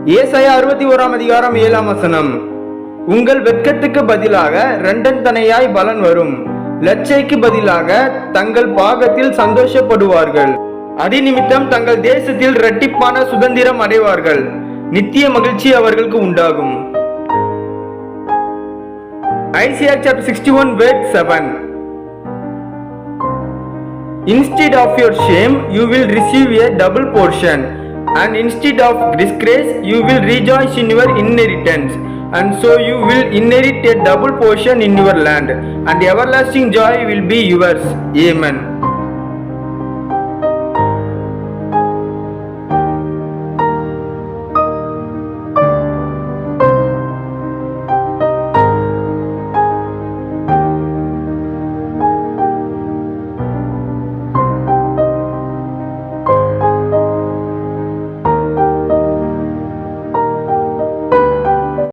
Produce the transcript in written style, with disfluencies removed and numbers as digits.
ஏசாயா 61:7 உங்கள் வெட்கத்துக்கு பதிலாக இரண்டந்தனையாய் பலன் வரும், லட்சைக்கு பதிலாக தங்கள் பாகத்தில் சந்தோஷப்படுவார்கள். அடி நிமித்தம் தங்கள் தேசத்தில் இரட்டிப்பான சுதந்திரம் அடைவார்கள், நித்திய மகிழ்ச்சி அவர்களுக்கு உண்டாகும். Isaiah chapter 61:7 Instead of your shame you will receive a double portion, and instead of disgrace you will rejoice in your inheritance, and so you will inherit a double portion in your land, and everlasting joy will be yours. Amen.